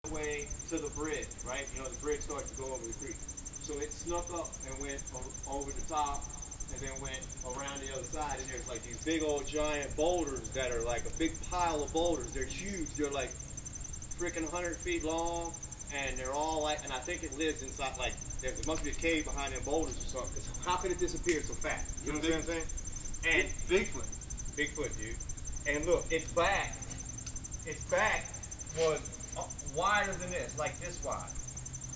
way to the bridge, right? You know, the bridge starts to go over the creek. So it snuck up and went over the top and then went around the other side. And there's like these big old giant boulders that are like a big pile of boulders. They're huge. They're like freaking 100 feet long. And they're all like, and I think it lives inside, like, there must be a cave behind them boulders or something. Because how could it disappear so fast? You know what I'm saying? And Bigfoot. Bigfoot, dude. And look, its back was wider than this, like this wide.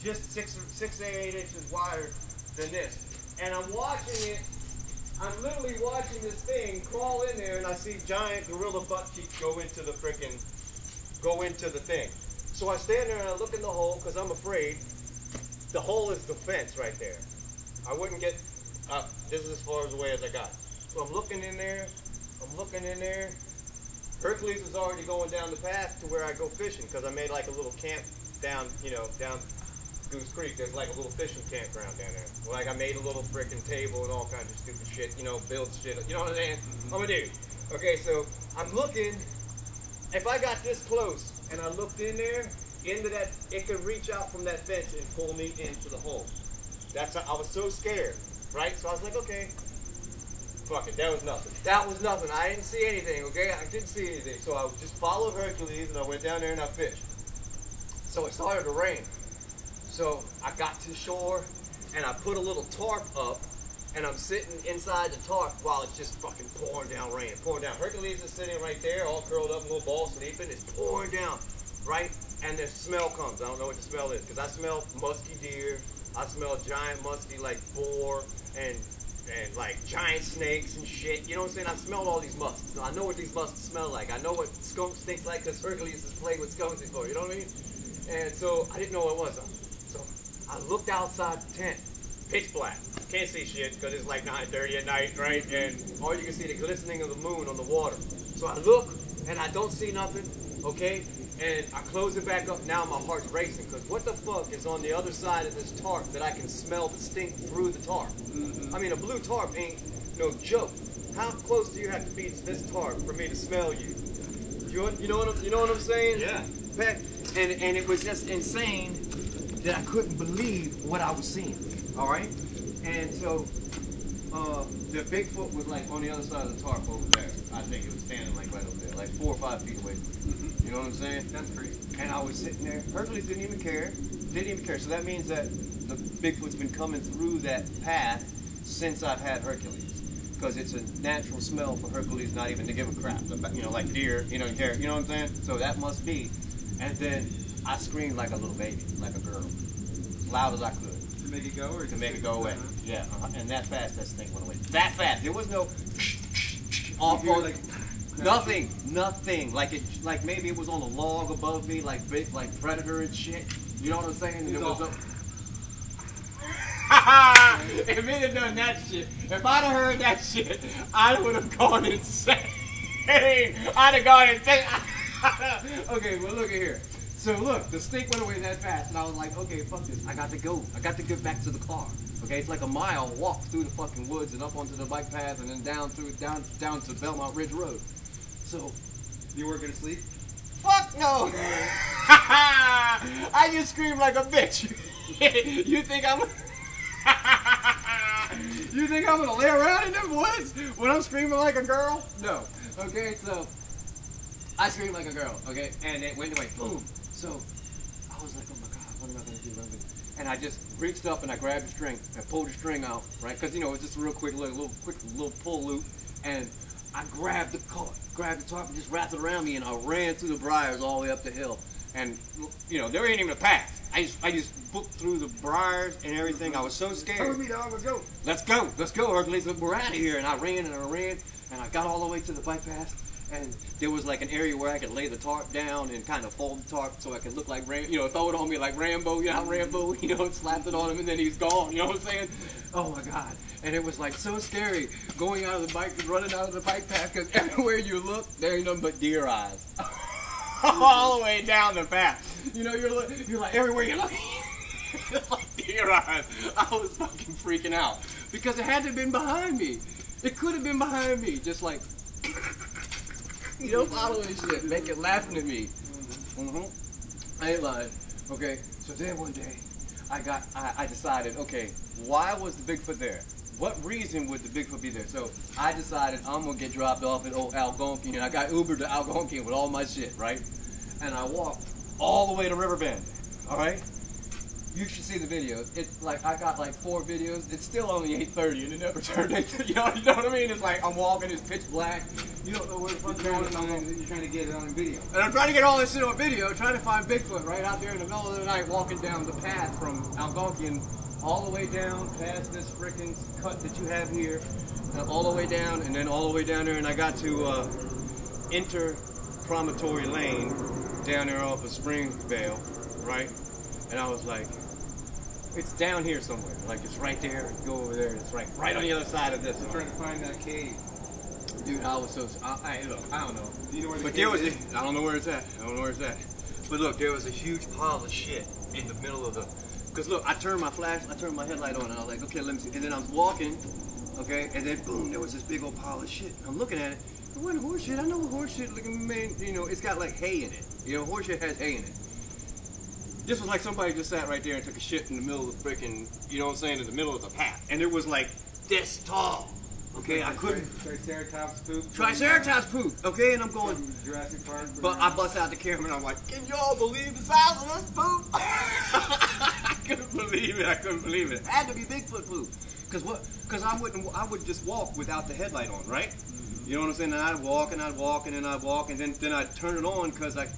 Just 6 or 8 inches wider than this. And I'm watching it, I'm literally watching this thing crawl in there, and I see giant gorilla butt cheeks go into the thing. So I stand there and I look in the hole, because I'm afraid. The hole is the fence right there. I wouldn't get up. This is as far away as I got. So I'm looking in there. Hercules is already going down the path to where I go fishing, because I made like a little camp down Goose Creek. There's like a little fishing campground down there. Like I made a little freaking table and all kinds of stupid shit, build shit. You know what I'm saying? I'm a dude. Okay, so I'm looking. If I got this close and I looked in there, into that, it could reach out from that fence and pull me into the hole. I was so scared, right? So I was like, okay, fuck it, that was nothing. I didn't see anything, okay? I didn't see anything. So I just followed Hercules and I went down there and I fished. So it started to rain. So I got to shore and I put a little tarp up and I'm sitting inside the tarp while it's just fucking pouring down rain. Pouring down. Hercules is sitting right there, all curled up in a little ball sleeping. It's pouring down, right? And the smell comes. I don't know what the smell is, because I smell musky deer. I smell giant musky like boar and like giant snakes and shit. You know what I'm saying? I smelled all these musks. So I know what these musks smell like. I know what skunk stinks like, because Hercules has played with skunks before. You know what I mean? And so I didn't know what it was. So I looked outside the tent. Pitch black. Can't see shit because it's like 9:30 at night, right? And all you can see the glistening of the moon on the water. So I look and I don't see nothing, okay? And I close it back up. Now my heart's racing, because what the fuck is on the other side of this tarp that I can smell the stink through the tarp? I mean, a blue tarp ain't no joke. How close do you have to be to this tarp for me to smell you? You know what I'm saying? Yeah. And it was just insane that I couldn't believe what I was seeing. All right, and so the Bigfoot was like on the other side of the tarp over there. I think it was standing like right over there, like 4 or 5 feet away from me. You know what I'm saying? That's crazy. And I was sitting there. Hercules didn't even care. So that means that the Bigfoot's been coming through that path since I've had Hercules, because it's a natural smell for Hercules not even to give a crap. Like deer. You know what I'm saying? So that must be. And then I screamed like a little baby, like a girl, as loud as I could. To make it go, or to make it go away. Yeah, and that fast, that thing went away. That fast. There was no off on like nothing. Like maybe it was on a log above me, like big, like predator and shit. You know what I'm saying? And it was if it had done that shit, if I'd have heard that shit, I would have gone insane. I'd have gone insane. Okay, well look at here. So look, the stink went away that fast, and I was like, okay, fuck this. I got to go. I got to get back to the car. Okay, it's like a mile walk through the fucking woods and up onto the bike path, and then down to Belmont Ridge Road. So You weren't gonna sleep? fuck no. I just screamed like a bitch. You think I'm You think I'm gonna lay around in them woods when I'm screaming like a girl? No. Okay, so I screamed like a girl, okay, and it went away, boom. So I was like, oh my God, what am I gonna do? And I just reached up and I grabbed the string and pulled the string out, right? Because it's just a real quick little pull loop, and I grabbed the tarp and just wrapped it around me, and I ran through the briars all the way up the hill, and there ain't even a path. I just booked through the briars and everything. I was so scared. Come with me, dog. Let's go. Let's go, Hercules. We're out of here. And I ran and I got all the way to the bike path. And there was like an area where I could lay the tarp down and kind of fold the tarp so I could look like throw it on me like Rambo. You know how Rambo, slapped it on him and then he's gone. You know what I'm saying? Oh my God. And it was like so scary going out of the bike, running out of the bike path, because everywhere you look, there ain't nothing but deer eyes. All the way down the path. You're like everywhere you look. It's like deer eyes. I was fucking freaking out because it had to have been behind me. It could have been behind me, just like following shit, laughing at me. I ain't lying. Okay, so then one day, I decided, okay, why was the Bigfoot there? What reason would the Bigfoot be there? So I decided I'm gonna get dropped off at old Algonquin, and I got Ubered to Algonquin with all my shit, right? And I walked all the way to Riverbend, all right? You should see the videos. It's like I got like 4 videos. It's still only 8:30 and it never turned 8:30. You know what I mean? It's like I'm walking, it's pitch black. You don't know where the fuck's going on. You're trying to get it on video. And I'm trying to get all this shit on video, trying to find Bigfoot right out there in the middle of the night, walking down the path from Algonquin all the way down past this freaking cut that you have here, all the way down, and then all the way down there, and I got to Inter Promontory Lane down there off of Springvale, right? And I was like, it's down here somewhere. Like, it's right there. Go over there. It's right on the other side of this. I'm trying to find that cave. Dude, I was so... look, I don't know. Do you know where the But cave there was... is? I don't know where it's at. I don't know where it's at. But look, there was a huge pile of shit in the middle of the... Because look, I turned my headlight on, and I was like, okay, let me see. And then I was walking, okay, and then boom, there was this big old pile of shit. I'm looking at it. It wasn't horse shit. I know horse shit, like, man, you know, it's got like hay in it. You know, horse shit has hay in it. This was like somebody just sat right there and took a shit in the middle of the freaking, you know what I'm saying, in the middle of the path. And it was like this tall. Okay, I couldn't. Triceratops poop. Triceratops poop. Okay, and I'm going. Jurassic Park. But I bust out the camera and I'm like, can y'all believe the size of this poop? I couldn't believe it. I couldn't believe it. It had to be Bigfoot poop. Because I would just walk without the headlight on, right? Mm-hmm. You know what I'm saying? And I'd walk and I'd walk and then I'd walk and then I'd turn it on because I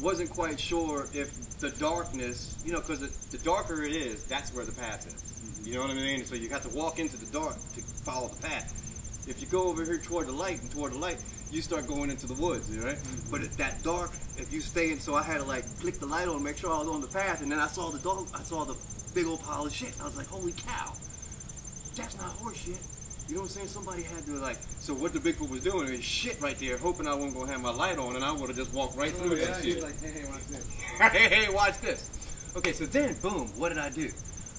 wasn't quite sure if the darkness, you know, because the darker it is, that's where the path is. Mm-hmm. You know what I mean? So you have to walk into the dark to follow the path. If you go over here toward the light, you start going into the woods, right? Mm-hmm. But at that dark, if you stay in, so I had to like click the light on, make sure I was on the path, and then I saw the big old pile of shit. I was like, holy cow, that's not horse shit. You know what I'm saying? Somebody had to like, so what the Bigfoot was doing is shit right there, hoping I wasn't gonna have my light on, and I would have just walked right through that shit. Like, hey, watch this. Hey, watch this. Okay, so then, boom, what did I do?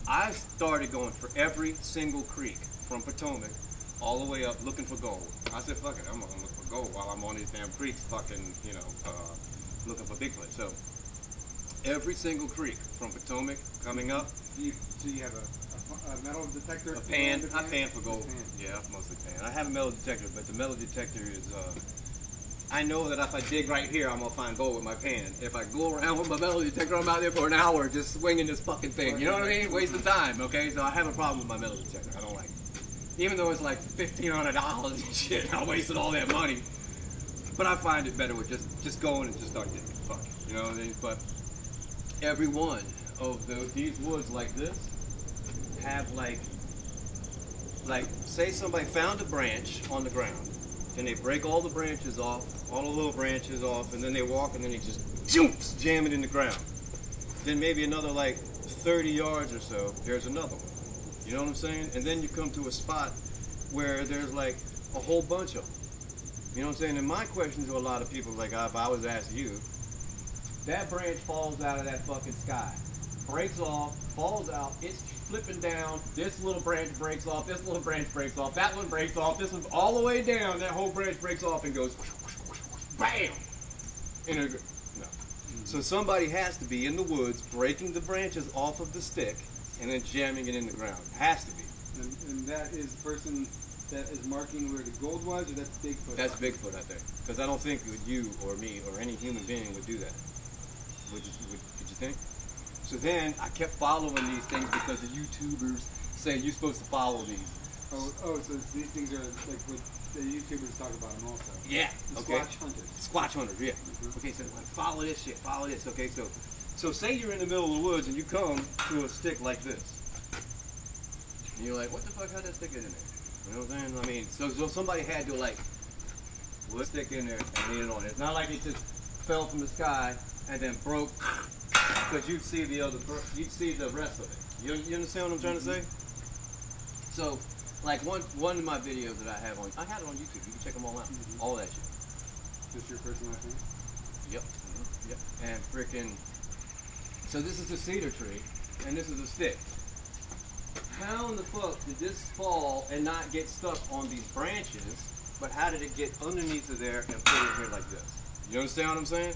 I started going for every single creek from Potomac all the way up looking for gold. I said, fuck it, I'm gonna look for gold while I'm on these damn creeks fucking, you know, looking for Bigfoot. So, every single creek from Potomac coming up. So you have a metal detector? A pan. I pan for gold. Yeah, mostly pan. I have a metal detector, but the metal detector is, I know that if I dig right here, I'm gonna find gold with my pan. If I go around with my metal detector, I'm out there for an hour just swinging this fucking thing. You know what I mean? Waste of time, okay? So I have a problem with my metal detector. I don't like it. Even though it's like $1,500 and shit, I wasted all that money. But I find it better with just going and just start digging. Fuck it. You know what I mean? But every one of these woods like this have like say somebody found a branch on the ground, and they break all the branches off, all the little branches off, and then they walk and then they just jam it in the ground. Then maybe another like 30 yards or so, there's another one. You know what I'm saying? And then you come to a spot where there's like a whole bunch of them. You know what I'm saying? And my question to a lot of people, like if I was asked you, that branch falls out of that fucking sky, breaks off, falls out, it's flipping down, this little branch breaks off, this little branch breaks off, that one breaks off, this one all the way down, that whole branch breaks off and goes BAM! No. So somebody has to be in the woods breaking the branches off of the stick and then jamming it in the ground. Has to be. And that is the person that is marking where the gold was, or that's Bigfoot? That's Bigfoot, I think. Because I don't think you or me or any human being would do that. Would you think? So then I kept following these things because the YouTubers say you're supposed to follow these. Oh, so these things are like what the YouTubers talk about them also. Yeah. The Okay. Squatch hunters. Squatch hunters, yeah. Mm-hmm. Okay, so like follow this shit, follow this. Okay, so say you're in the middle of the woods and you come to a stick like this. And you're like, what the fuck, how'd that stick in there? You know what I'm saying? I mean, so somebody had to like, put a stick in there and lean it on. It's not like it just fell from the sky and then broke, because you'd see the rest of it. You understand what I'm trying to say? So, like one of my videos that I had it on YouTube. You can check them all out. Mm-hmm. All that shit. Just your personal thing? Yep. Mm-hmm. Yep. And freaking. So this is a cedar tree, and this is a stick. How in the fuck did this fall and not get stuck on these branches? But how did it get underneath of there and put it here like this? You understand what I'm saying?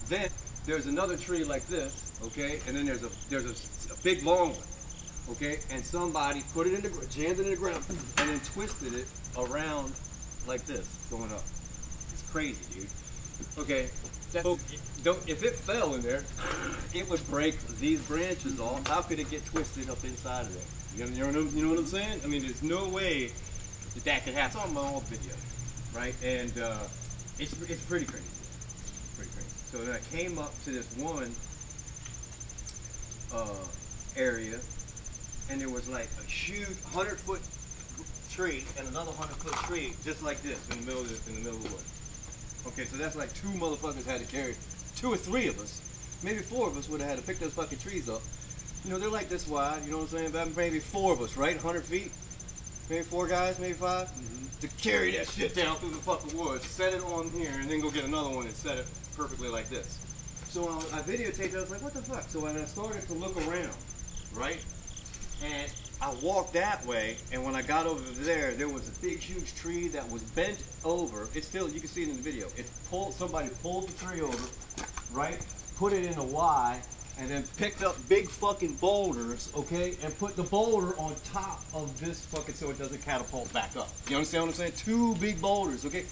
Then there's another tree like this, okay, and then there's a big long one, okay, and somebody put it in the jammed it in the ground and then twisted it around like this, going up. It's crazy, dude. Okay, if it fell in there, it would break these branches off. How could it get twisted up inside of there? You know what I'm saying? I mean, there's no way that could happen. It's on my old video, right? And it's pretty crazy. Pretty crazy. So then I came up to this one area, and there was like a huge 100-foot tree and another 100-foot tree just like this in the middle of the woods. Okay, so that's like 2 motherfuckers had to carry, 2 or 3 of us, maybe 4 of us would have had to pick those fucking trees up. You know, they're like this wide, you know what I'm saying? But maybe 4 of us, right? 100 feet? Maybe 4 guys, maybe 5? To carry that shit down through the fucking woods, set it on here, and then go get another one and set it perfectly like this. So I videotaped it, I was like, what the fuck? So when I started to look around, right? And I walked that way, and when I got over there, there was a big, huge tree that was bent over. It's still, you can see it in the video. Somebody pulled the tree over, right? Put it in a Y, and then picked up big fucking boulders, okay? And put the boulder on top of this fucking, so it doesn't catapult back up. You understand what I'm saying? 2 big boulders, okay?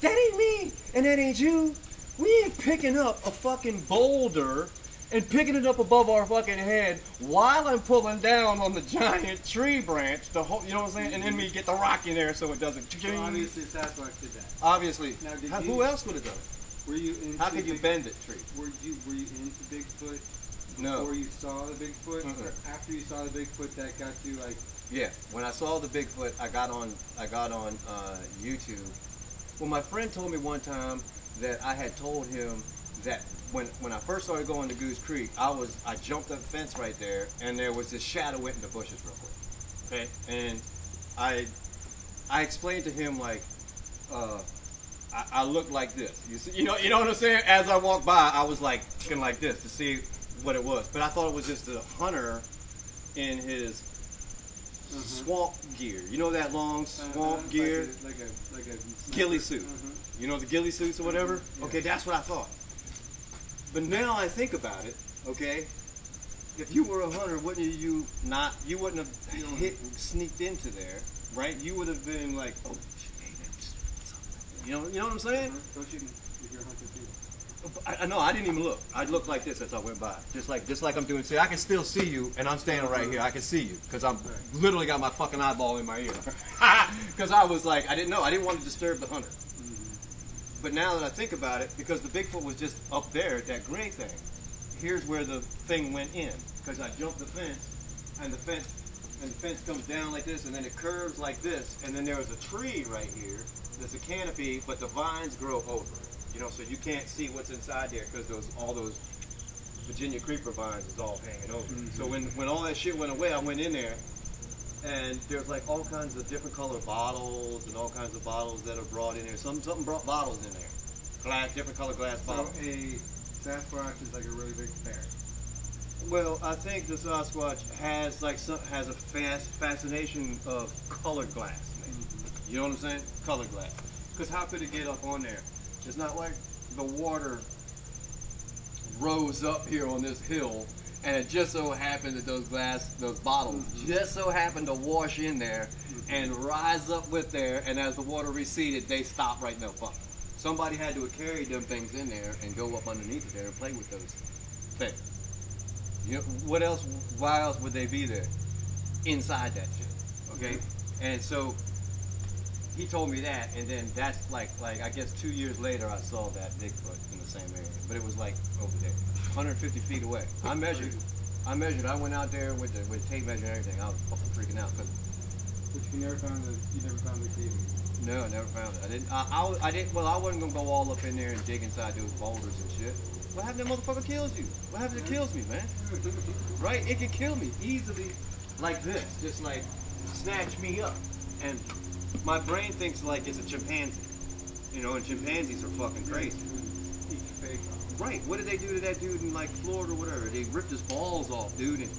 That ain't me, and that ain't you. We ain't picking up a fucking boulder and picking it up above our fucking head while I'm pulling down on the giant tree branch to hold, you know what I'm saying? And then we get the rock in there so it doesn't. So obviously Sasquatch did that. Obviously. Now, Who else would have done it? Were you into How could you bend it, tree? Were you into Bigfoot No. before you saw the Bigfoot? Or after you saw the Bigfoot that got you like? Yeah. When I saw the Bigfoot, I got on YouTube. Well, my friend told me one time that I had told him that when I first started going to Goose Creek, I jumped up the fence right there, and there was this shadow went in the bushes real quick. Okay, and I explained to him like I looked like this. You know what I'm saying? As I walked by, I was like looking like this to see what it was, but I thought it was just a hunter in his swamp gear. You know that long swamp gear, like a ghillie suit. You know the ghillie suits or whatever. Yeah. Okay, that's what I thought. But now I think about it, okay, if you were a hunter, wouldn't you wouldn't have sneaked into there, right? You would have been like, oh, hey, man, what's up? You know what I'm saying? Don't shoot me if you're a hunter too. No, I didn't even look. I looked like this as I went by, just like I'm doing. See, I can still see you, and I'm standing right here. I can see you because I'm literally got my fucking eyeball in my ear. Because I was like, I didn't know. I didn't want to disturb the hunter. But now that I think about it, because the Bigfoot was just up there, that gray thing, here's where the thing went in. Because I jumped the fence, and the fence comes down like this, and then it curves like this, and then there was a tree right here. There's a canopy, but the vines grow over it. You know, so you can't see what's inside there because all those Virginia creeper vines is all hanging over. So when all that shit went away, I went in there, and there's like all kinds of different color bottles and all kinds of bottles that are brought in there. Something brought bottles in there, different color glass bottles. So a Sasquatch is like a really big bear. Well, I think the Sasquatch has a fascination of colored glass. Maybe. You know what I'm saying? Colored glass. Because how could it get up on there? It's not like the water rose up here on this hill, and it just so happened that those bottles just so happened to wash in there and rise up with there, and as the water receded, they stopped right now. Fuck. Somebody had to have carried them things in there and go up underneath it there and play with those things. You know, what else? Why else would they be there? Inside that shit. Okay? And so he told me that, and then that's like I guess 2 years later I saw that Bigfoot in the same area, but it was like over there, 150 feet away. I measured. I went out there with the tape measure and everything. I was fucking freaking out because. But you never found the cave. No, I never found it. I didn't. Well, I wasn't gonna go all up in there and dig inside those boulders and shit. What happened? That motherfucker kills you. What happens? It kills me, man. Right? It could kill me easily, like this, just like snatch me up, and my brain thinks like it's a chimpanzee. You know, and chimpanzees are fucking crazy. Eat your face off. Right. What did they do to that dude in like Florida or whatever? They ripped his balls off, dude, and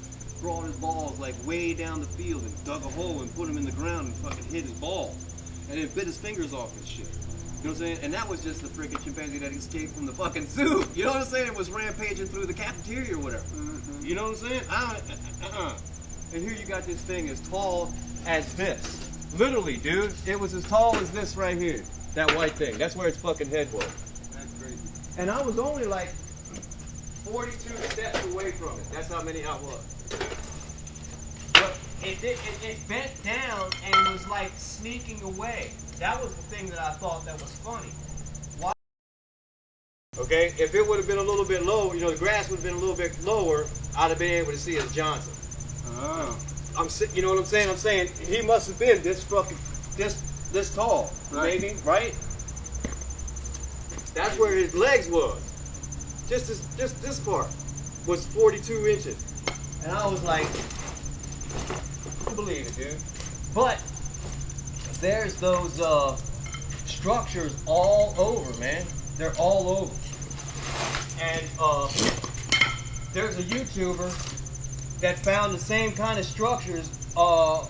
brought his balls like way down the field and dug a hole and put him in the ground and fucking hid his balls. And then bit his fingers off and shit. You know what I'm saying? And that was just the freaking chimpanzee that escaped from the fucking zoo. You know what I'm saying? It was rampaging through the cafeteria or whatever. Mm-hmm. You know what I'm saying? And here you got this thing as tall as this. Literally, dude. It was as tall as this right here. That white thing. That's where its fucking head was. That's crazy. And I was only like 42 steps away from it. That's how many I was. But it bent down and was like sneaking away. That was the thing that I thought that was funny. Why? Okay, if it would have been a little bit low, you know, the grass would have been a little bit lower, I'd have been able to see his Johnson. Oh. You know what I'm saying? I'm saying he must have been this fucking this tall, Right. maybe, right? That's where his legs was. Just this part was 42 inches, and I was like, I don't believe it, dude. But there's those structures all over, man. They're all over. And there's a YouTuber that found the same kind of structures on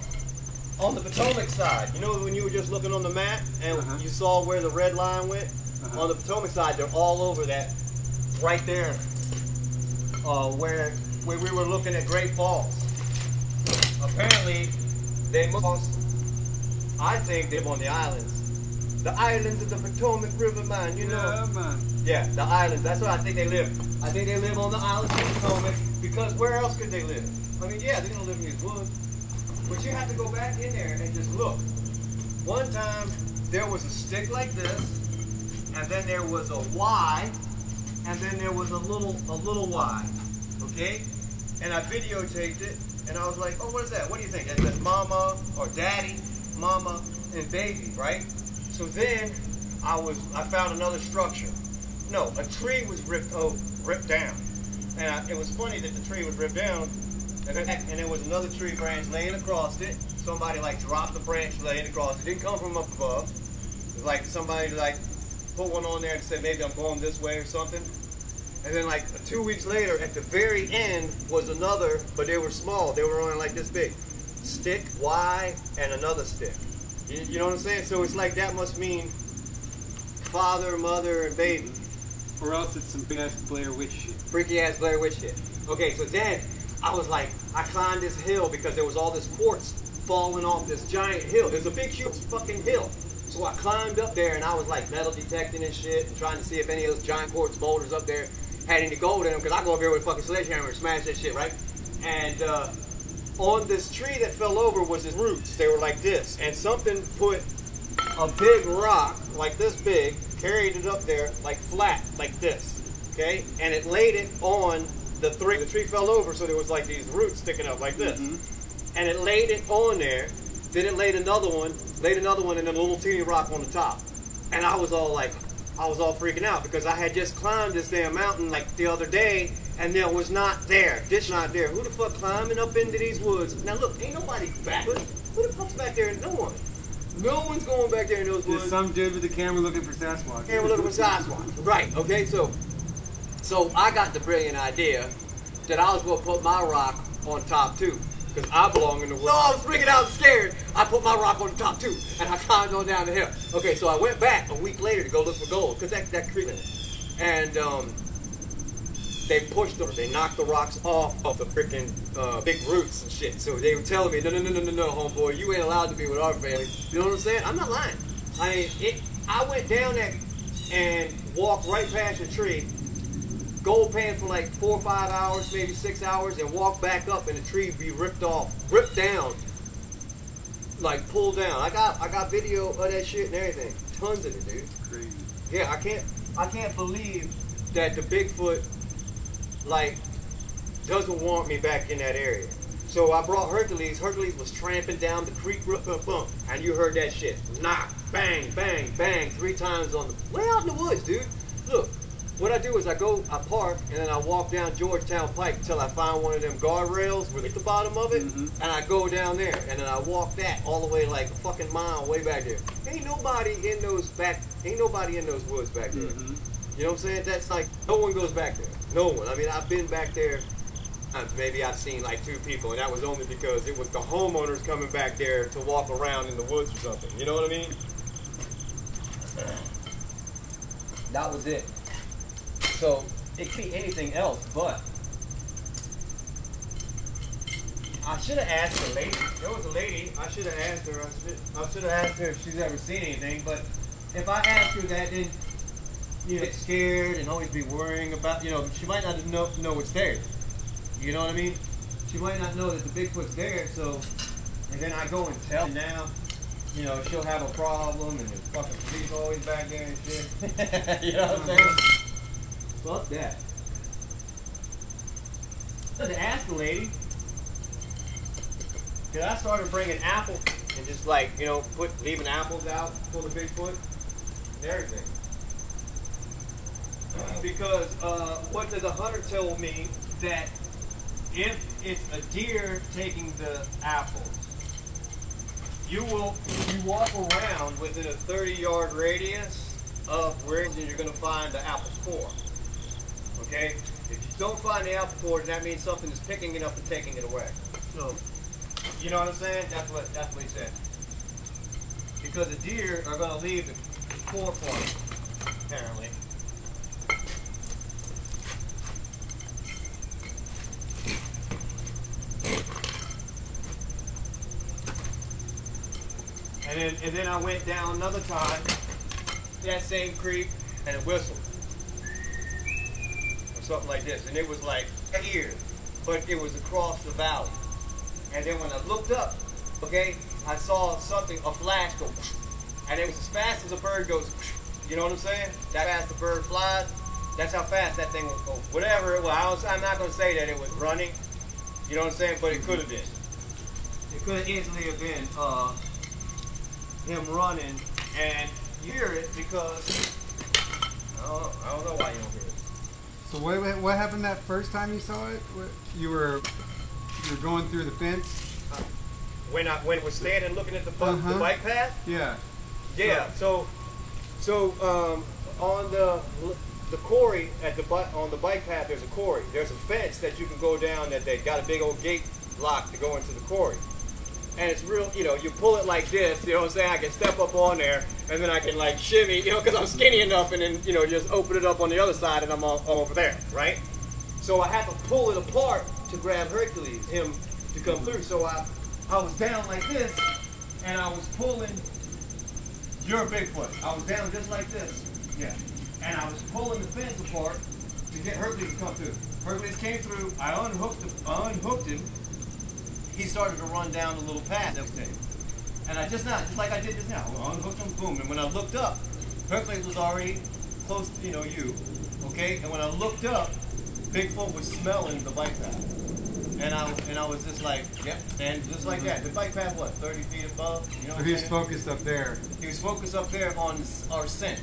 the Potomac side. You know when you were just looking on the map and Uh-huh. you saw where the red line went? Uh-huh. On the Potomac side, they're all over that, right there, where we were looking at Great Falls. Apparently, they must, I think they're on the islands. The islands of the Potomac River, man, you know. Yeah, man. Yeah, the islands. That's where I think they live. I think they live on the islands of the Potomac because where else could they live? I mean, yeah, they're gonna live in these woods, but you have to go back in there and just look. One time there was a stick like this, and then there was a Y, and then there was a little Y. Okay, and I videotaped it, and I was like, oh, what is that? What do you think? That's mama or daddy, mama and baby, right? So then I found another structure. No, a tree was ripped down. And it was funny that the tree was ripped down, and there was another tree branch laying across it. Somebody like dropped the branch laying across it. It didn't come from up above. It was like somebody like put one on there and said maybe I'm going this way or something. And then like 2 weeks later, at the very end was another, but they were small. They were only like this big. Stick, Y, and another stick. You know what I'm saying? So it's like that must mean father, mother, and baby. Or else it's some big ass Blair Witch shit. Freaky ass Blair Witch shit. Okay, so then I was like, I climbed this hill because there was all this quartz falling off this giant hill. There's a big, huge fucking hill. So I climbed up there and I was like metal detecting and shit and trying to see if any of those giant quartz boulders up there had any gold in them because I go up there with a fucking sledgehammer and smash that shit, right? And on this tree that fell over was its roots. They were like this. And something put a big rock, like this big, carried it up there, like flat, like this, okay? And it laid it on the tree. The tree fell over, so there was like these roots sticking up like this. Mm-hmm. And it laid it on there, then it laid another one, and then a little teeny rock on the top. And I was all freaking out because I had just climbed this damn mountain like the other day, and there was not there. This not there. Who the fuck climbing up into these woods? Now look, ain't nobody back. Who the fuck's back there? No one. No one's going back there in those woods. There's some dude with a camera looking for Sasquatch. Camera looking for Sasquatch. Right, okay, so I got the brilliant idea that I was going to put my rock on top too. Because I belong in the woods. So I was freaking out and scared. I put my rock on the top too. And I climbed on down the hill. Okay, so I went back a week later to go look for gold. Because that creek in it. And they pushed them. They knocked the rocks off of the freaking big roots and shit. So they were telling me, no, homeboy, you ain't allowed to be with our family. You know what I'm saying? I'm not lying. I mean, I went down there and walked right past the tree, gold pan for like 4 or 5 hours, maybe 6 hours, and walked back up and the tree be ripped down, like pulled down. I got video of that shit and everything. Tons of it, dude. Crazy. Yeah, I can't believe that the Bigfoot like doesn't want me back in that area. So I brought Hercules. Hercules was tramping down the creek, and you heard that shit. Knock, bang, bang, bang, 3 times on the way out in the woods, dude. Look, what I do is I park, and then I walk down Georgetown Pike until I find one of them guardrails with at the bottom of it, and I go down there, and then I walk that all the way like a fucking mile way back there. Ain't nobody in those woods back there. You know what I'm saying? That's like, no one goes back there. No one. I mean, I've been back there. Maybe I've seen like 2 people, and that was only because it was the homeowners coming back there to walk around in the woods or something. You know what I mean? That was it. So it could be anything else, but I should have asked the lady. There was a lady. I should have asked her. I should have asked her if she's ever seen anything. But if I ask her that, then get scared and always be worrying about. She might not know it's there. You know what I mean? She might not know that the Bigfoot's there. So, and then I go and tell her now. She'll have a problem, and the fucking police always back there and shit. You know what I'm saying? Fuck that. I had to ask the lady. Cause I started bringing apples and just leaving apples out full of Bigfoot and everything. Because what the hunter told me that if it's a deer taking the apples, you walk around within a 30-yard radius of where you're gonna find the apple core. Okay? If you don't find the apple core, that means something is picking it up and taking it away. So. You know what I'm saying? That's what he said. Because the deer are going to leave the core for it, apparently. And then I went down another time, that same creek, and it whistled. Or something like this. And it was like here, but it was across the valley. And then when I looked up, okay, I saw something, a flash go, and it was as fast as a bird goes, you know what I'm saying? That fast the bird flies, that's how fast that thing was going. Whatever it was, I'm not going to say that it was running, you know what I'm saying? But it could have been. It could easily have been him running, and you hear it because, I don't know why you don't hear it. So what happened that first time you saw it? You were going through the fence? When it was standing looking at the bike path? Yeah. Yeah. So on the quarry on the bike path, there's a quarry. There's a fence that you can go down that they got a big old gate lock to go into the quarry. And it's real, you pull it like this, you know what I'm saying? I can step up on there, and then I can like shimmy, because I'm skinny enough, and then, just open it up on the other side, and I'm over there, right? So I had to pull it apart to grab Hercules, him to come through. So I was down like this, and I was pulling your Bigfoot. I was down just like this, yeah. And I was pulling the fence apart to get Hercules to come through. Hercules came through, I unhooked him. He started to run down the little path that was taken. And I just like I did just now, I unhooked him, boom. And when I looked up, Hercules was already close to, you, okay? And when I looked up, Bigfoot was smelling the bike path. And I was just like, yep, and just like that. The bike path, what, 30 feet above? You know what I'm saying? He was focused up there. He was focused up there on our scent,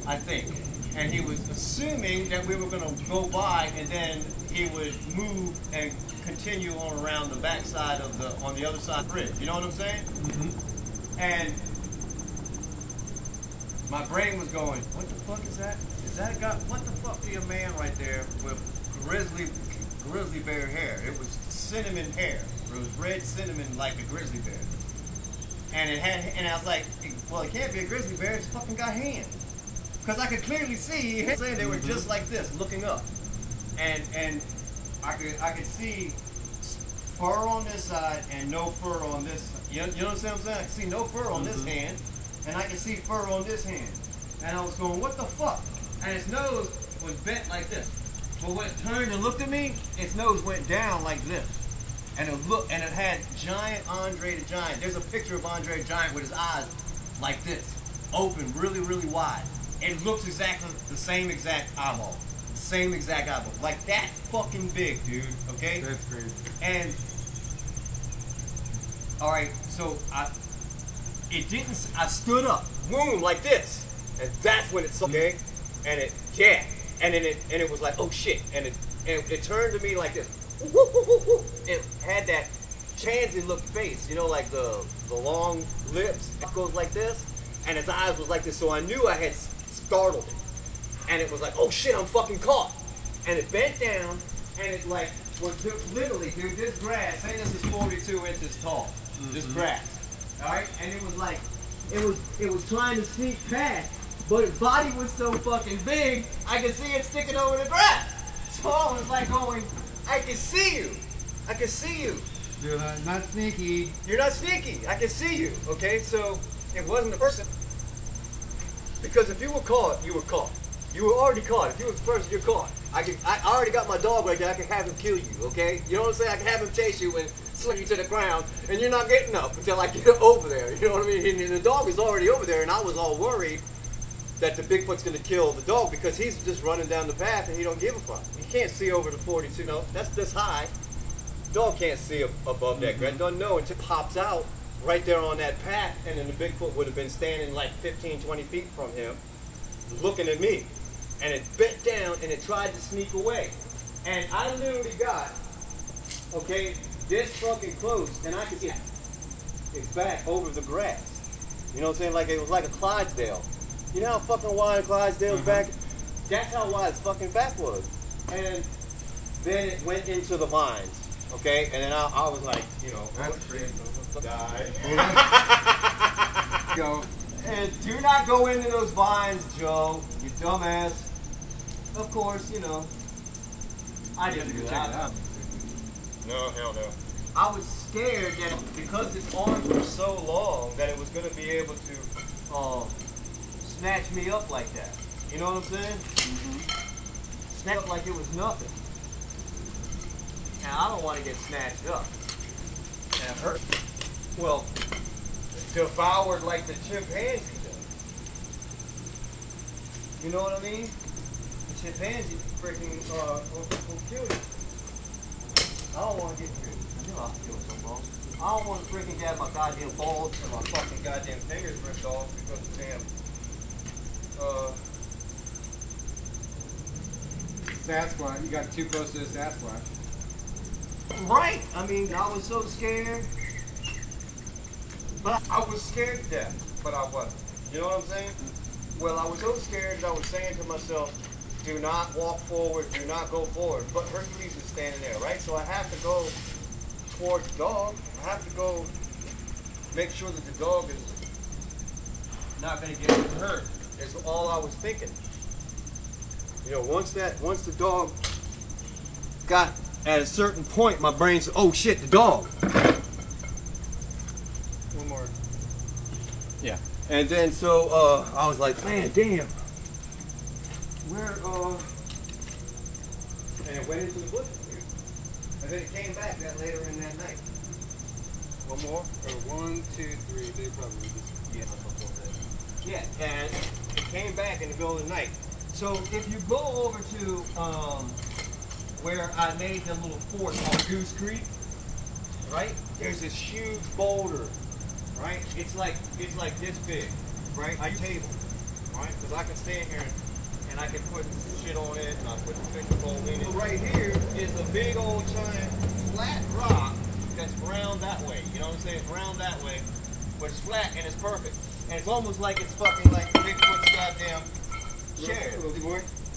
I think. And he was assuming that we were going to go by, and then he would move and continue on around the backside on the other side of the bridge. You know what I'm saying? Mm-hmm. And my brain was going, what the fuck is that? Is that guy? What the fuck be a man right there with grizzly bear hair? It was cinnamon hair. It was red cinnamon like a grizzly bear. And I was like, well, it can't be a grizzly bear. It's fucking got hands. Because I could clearly see they were just like this, looking up. And I could see fur on this side and no fur on this side. You know what I'm saying? I could see no fur on this hand, and I could see fur on this hand. And I was going, what the fuck? And its nose was bent like this. But when it turned and looked at me, its nose went down like this. And it had giant Andre the Giant. There's a picture of Andre the Giant with his eyes like this, open, really, really wide. It looks exactly the same exact eyeball. Same exact eyeball. Like that fucking big, dude. Okay? That's crazy. And alright, so I stood up, boom, like this. And that's when it saw, okay? And it was like, oh shit. And it turned to me like this. It had that pansy look face, like the long lips. It goes like this. And its eyes was like this. So I knew I had startled it. And it was like, oh shit, I'm fucking caught. And it bent down, and it like was literally, dude, this grass, say this is 42 inches tall. This grass. Alright? And it was like, it was trying to sneak past but his body was so fucking big, I could see it sticking over the grass. So I was like going, I can see you. I can see you. You're not sneaky. You're not sneaky. I can see you. Okay, so it wasn't a person. Because if you were caught, you were caught. You were already caught. If you were the person, you're caught. I already got my dog right there. I can have him kill you, okay? You know what I'm saying? I can have him chase you and sling you to the ground, and you're not getting up until I get over there. You know what I mean? And the dog is already over there, and I was all worried that the Bigfoot's going to kill the dog because he's just running down the path and he don't give a fuck. He can't see over the 42. No, that's this high. Dog can't see above that ground. Doesn't know until it pops out right there on that path, and then the Bigfoot would have been standing like 15, 20 feet from him, looking at me. And it bent down and it tried to sneak away. And I literally got, okay, this fucking close, and I could see its back over the grass. You know what I'm saying? Like it was like a Clydesdale. You know how fucking wide a Clydesdale's back? That's how wide its fucking back was. And then it went into the vines, okay? And then I was like, you know, die. Go. And do not go into those vines, Joe, you dumbass. Of course, you know, I didn't do that. No, hell no. I was scared that because its arms were so long that it was going to be able to snatch me up like that. You know what I'm saying? Snatch up like it was nothing. And I don't want to get snatched up. And it hurt. Well, devoured like the chimpanzee does. You know what I mean? The chimpanzee freaking will kill you. I don't want to get killed. I know I'll kill somebody. I don't want to freaking get my goddamn balls and my fucking goddamn fingers ripped off because of damn Sasquatch. You got too close to the Sasquatch. Right. I mean, I was so scared. But I was scared to death, but I wasn't. You know what I'm saying? Well, I was so scared that I was saying to myself, do not walk forward, do not go forward. But Hercules is standing there, right? So I have to go towards the dog. I have to go make sure that the dog is not going to get hurt. Is all I was thinking. You know, once the dog got at a certain point, my brain said, oh shit, the dog. One more. Yeah. And then so I was like, man, damn. Where and it went into the bushes, dude. And then it came back that later in that night. One more? Or 1, 2, 3. They probably just. Yeah, and it came back in the middle of the night. So if you go over to where I made the little fort on Goose Creek, right? There's this huge boulder, right? It's like this big, right? I table, right? Because I can stand here and I can put shit on it and I put the fishing pole in it. Right here is a big old giant flat rock that's round that way. You know what I'm saying? It's round that way, but it's flat and it's perfect. And it's almost like it's fucking like Bigfoot's goddamn chair.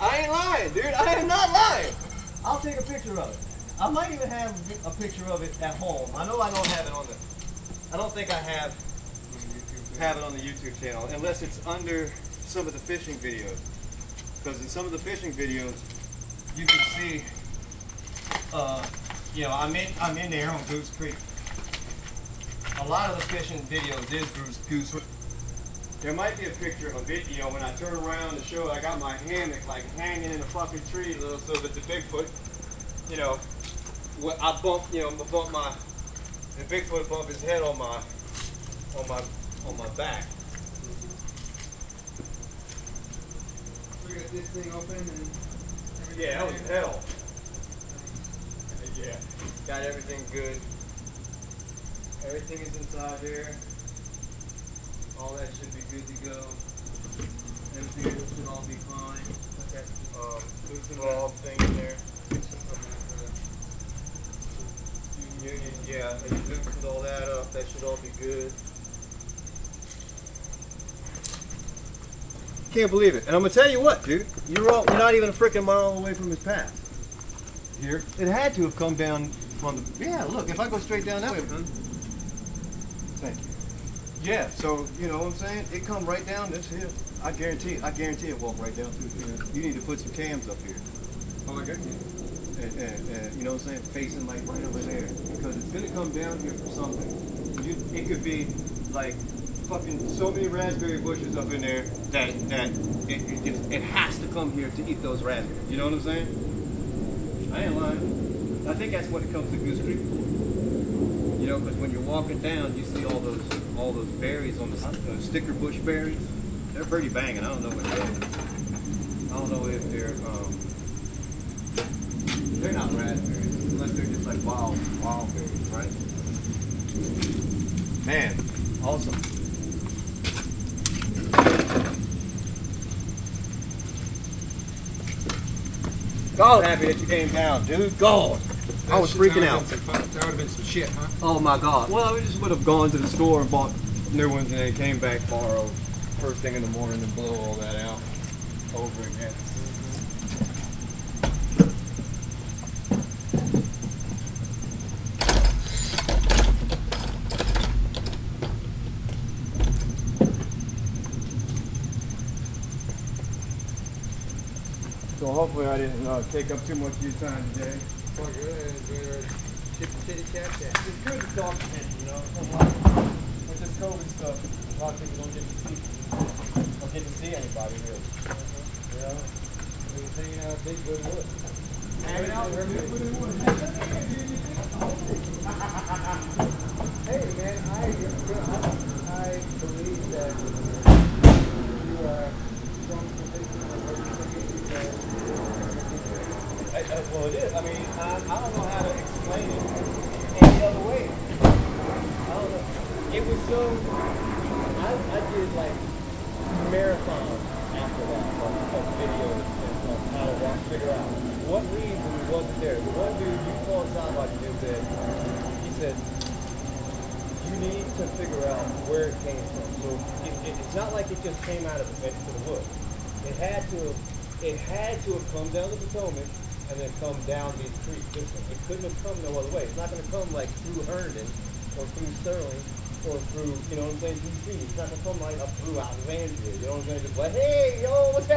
I ain't lying, dude. I am not lying. I'll take a picture of it. I might even have a picture of it at home. I know I don't have it on the. I don't think I have it on the YouTube channel unless it's under some of the fishing videos. Because in some of the fishing videos, you can see. You know, I'm in there on Goose Creek. A lot of the fishing videos is Goose Creek. There might be a picture of it, you know, when I turn around to show I got my hammock like hanging in a fucking tree, little, so that the Bigfoot, you know, I bump, you know, the Bigfoot bump his head on my back. So we got this thing open and. Yeah, that was hell. Yeah, got everything good. Everything is inside there. All that should be good to go. Everything should all be fine. Okay. Loosen bulb thing in there. Yeah, and you loosened all that up. That should all be good. Can't believe it. And I'm gonna tell you what, dude. You're not even a freaking mile away from his path. Here, it had to have come down from the. Yeah, look. If I go straight down that way, thank you. Yeah, so, you know what I'm saying? It come right down this hill. I guarantee it walk right down through here. You need to put some cams up here. Oh, I got you. And you know what I'm saying? Facing like right over there. Because it's gonna come down here for something. It could be like fucking so many raspberry bushes up in there that it has to come here to eat those raspberries. You know what I'm saying? I ain't lying. I think that's what it comes to Goose Creek for. You know, because when you're walking down, you see all those berries on the sticker bush berries. They're pretty banging. I don't know what they are. I don't know if they're not raspberries, unless they're just like wild berries, right? Man, awesome. God, happy that you came down, dude. God, I was freaking out. That would have been some shit, huh? Oh my God. Well, we just would have gone to the store and bought new ones and then came back borrow first thing in the morning and blow all that out over again. So hopefully I didn't take up too much of your time today. Oh, good. Enjoy our chitty chat chat. It's good to talk to people, you know. With this COVID stuff, a lot of people don't get to speak or get to see anybody really. You know? We're hanging out at Bigfoot Wood. Hanging out with Bigfoot in the woods. Hey, man, I believe that you are strong conviction of what you're thinking. Well, it is. I mean, I don't know how to explain it any other way. I don't know. It was so. I did like marathons after that of videos of how to figure out what reason was it there. The one dude, you called somebody, dude said, he said, you need to figure out where it came from. So it's not like it just came out of to the woods. It had to have come down the Potomac and then come down these creeks this way. It couldn't have come no other way. It's not going to come like through Herndon or through Sterling or through, you know what I'm saying, DC. It's not going to come right up through Alexandria. You know what I'm saying? Just like, hey, yo, what's happening?